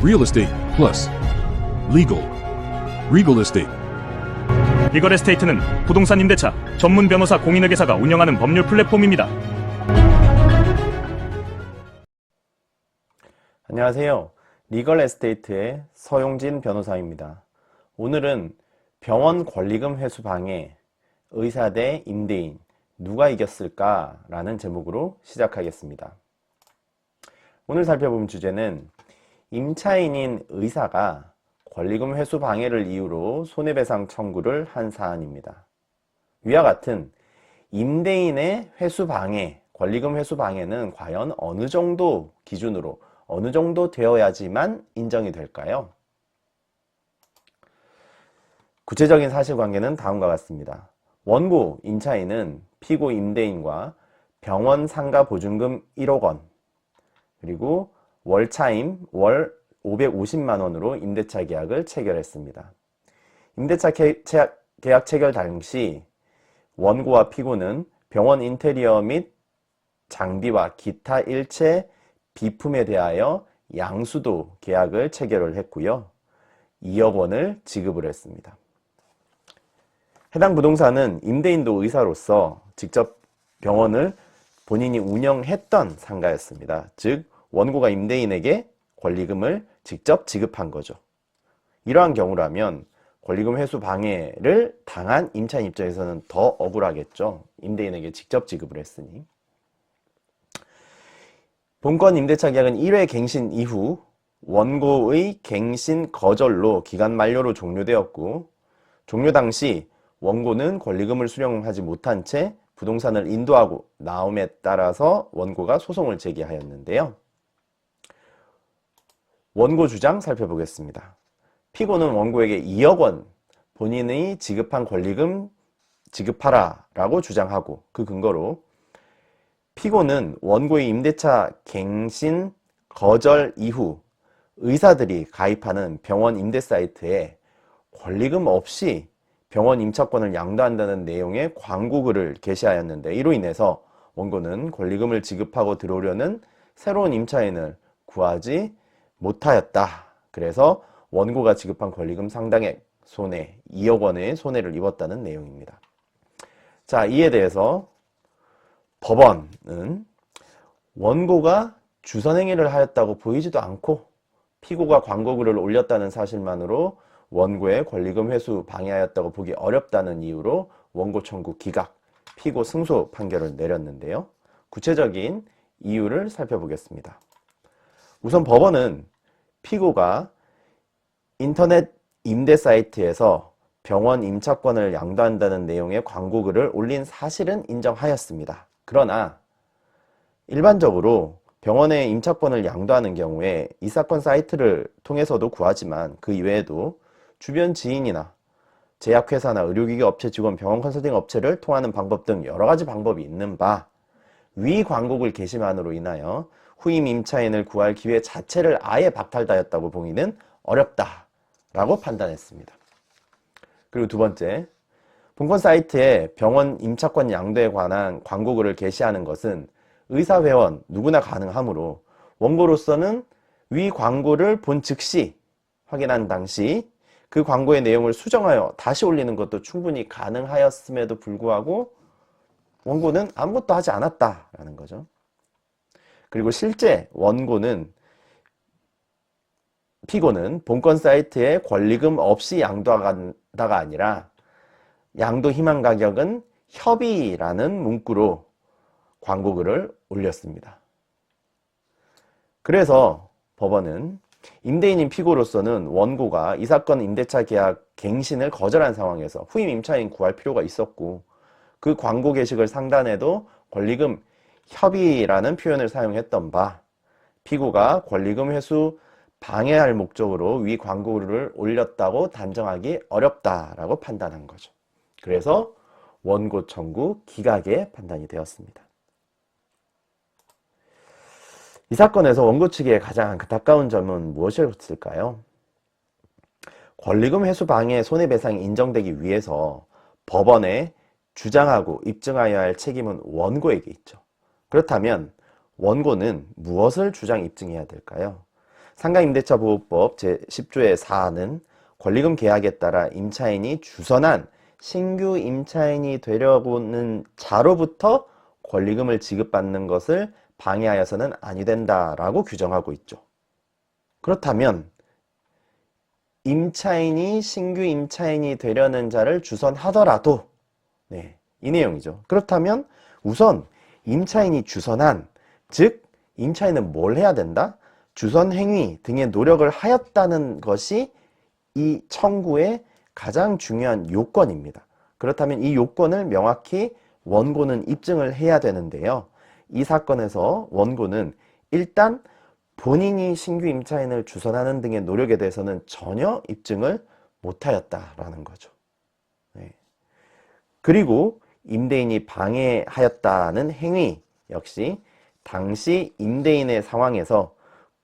Real estate plus legal. Regal estate. 리걸 에스테이트는 부동산 임대차 전문 변호사 공인회계사가 운영하는 법률 플랫폼입니다. 안녕하세요. 리걸 에스테이트의 서용진 변호사입니다. 오늘은 병원 권리금 회수 방해, 의사 대 임대인, 누가 이겼을까? 라는 제목으로 시작하겠습니다. 오늘 살펴볼 주제는 임차인인 의사가 권리금 회수 방해를 이유로 손해배상 청구를 한 사안입니다. 위와 같은 임대인의 회수 방해, 권리금 회수 방해는 과연 어느 정도 기준으로 어느 정도 되어야지만 인정이 될까요? 구체적인 사실관계는 다음과 같습니다. 원고 임차인은 피고 임대인과 병원 상가 보증금 1억 원, 그리고 월차임 월 550만 원으로 임대차 계약을 체결했습니다. 임대차 계약 체결 당시 원고와 피고는 병원 인테리어 및 장비와 기타 일체 비품에 대하여 양수도 계약을 체결을 했고요. 2억 원을 지급을 했습니다. 해당 부동산은 임대인도 의사로서 직접 병원을 본인이 운영했던 상가였습니다. 즉 원고가 임대인에게 권리금을 직접 지급한 거죠. 이러한 경우라면 권리금 회수 방해를 당한 임차인 입장에서는 더 억울하겠죠. 임대인에게 직접 지급을 했으니. 본건 임대차 계약은 1회 갱신 이후 원고의 갱신 거절로 기간 만료로 종료되었고, 종료 당시 원고는 권리금을 수령하지 못한 채 부동산을 인도하고 나옴에 따라서 원고가 소송을 제기하였는데요. 원고 주장 살펴보겠습니다. 피고는 원고에게 2억 원 본인의 지급한 권리금 지급하라 라고 주장하고, 그 근거로 피고는 원고의 임대차 갱신 거절 이후 의사들이 가입하는 병원 임대 사이트에 권리금 없이 병원 임차권을 양도한다는 내용의 광고글을 게시하였는데, 이로 인해서 원고는 권리금을 지급하고 들어오려는 새로운 임차인을 구하지 못하였다. 그래서 원고가 지급한 권리금 상당액 손해, 2억 원의 손해를 입었다는 내용입니다. 자, 이에 대해서 법원은 원고가 주선행위를 하였다고 보이지도 않고 피고가 광고글을 올렸다는 사실만으로 원고의 권리금 회수 방해하였다고 보기 어렵다는 이유로 원고 청구 기각, 피고 승소 판결을 내렸는데요. 구체적인 이유를 살펴보겠습니다. 우선 법원은 피고가 인터넷 임대 사이트에서 병원 임차권을 양도한다는 내용의 광고글을 올린 사실은 인정하였습니다. 그러나 일반적으로 병원의 임차권을 양도하는 경우에 이 사건 사이트를 통해서도 구하지만 그 이외에도 주변 지인이나 제약회사나 의료기기 업체 직원, 병원 컨설팅 업체를 통하는 방법 등 여러 가지 방법이 있는 바, 위 광고글 게시만으로 인하여 후임 임차인을 구할 기회 자체를 아예 박탈하였다고 보기는 어렵다라고 판단했습니다. 그리고 두 번째, 본건 사이트에 병원 임차권 양도에 관한 광고글을 게시하는 것은 의사회원 누구나 가능하므로 원고로서는 위 광고를 본 즉시 확인한 당시 그 광고의 내용을 수정하여 다시 올리는 것도 충분히 가능하였음에도 불구하고 원고는 아무것도 하지 않았다라는 거죠. 그리고 실제 피고는 본건 사이트에 권리금 없이 양도하다가 아니라 양도 희망 가격은 협의라는 문구로 광고글을 올렸습니다. 그래서 법원은 임대인인 피고로서는 원고가 이 사건 임대차 계약 갱신을 거절한 상황에서 후임 임차인 구할 필요가 있었고, 그 광고 게시글 상단에도 권리금 협의라는 표현을 사용했던 바, 피고가 권리금 회수 방해할 목적으로 위 광고를 올렸다고 단정하기 어렵다라고 판단한 거죠. 그래서 원고 청구 기각의 판단이 되었습니다. 이 사건에서 원고 측의 가장 안타까운 점은 무엇이었을까요? 권리금 회수 방해 손해배상이 인정되기 위해서 법원에 주장하고 입증하여야 할 책임은 원고에게 있죠. 그렇다면 원고는 무엇을 주장 입증해야 될까요? 상가임대차보호법 제10조의 4는 권리금 계약에 따라 임차인이 주선한 신규 임차인이 되려고는 자로부터 권리금을 지급받는 것을 방해하여서는 아니 된다라고 규정하고 있죠. 그렇다면 임차인이 신규 임차인이 되려는 자를 주선하더라도 이 내용이죠. 그렇다면 우선 임차인이 주선한, 즉 임차인은 뭘 해야 된다? 주선 행위 등의 노력을 하였다는 것이 이 청구의 가장 중요한 요건입니다. 그렇다면 이 요건을 명확히 원고는 입증을 해야 되는데요. 이 사건에서 원고는 일단 본인이 신규 임차인을 주선하는 등의 노력에 대해서는 전혀 입증을 못하였다라는 거죠. 그리고 임대인이 방해하였다는 행위 역시 당시 임대인의 상황에서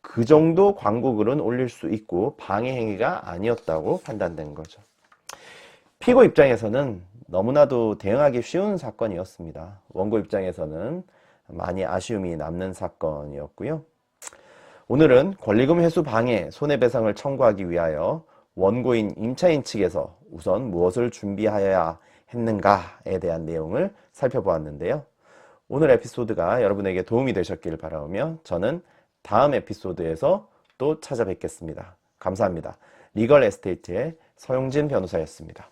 그 정도 광고글은 올릴 수 있고 방해 행위가 아니었다고 판단된 거죠. 피고 입장에서는 너무나도 대응하기 쉬운 사건이었습니다. 원고 입장에서는 많이 아쉬움이 남는 사건이었고요. 오늘은 권리금 회수 방해, 손해배상을 청구하기 위하여 원고인 임차인 측에서 우선 무엇을 준비하여야 했는가에 대한 내용을 살펴보았는데요. 오늘 에피소드가 여러분에게 도움이 되셨길 바라며 저는 다음 에피소드에서 또 찾아뵙겠습니다. 감사합니다. 리걸 에스테이트의 서용진 변호사였습니다.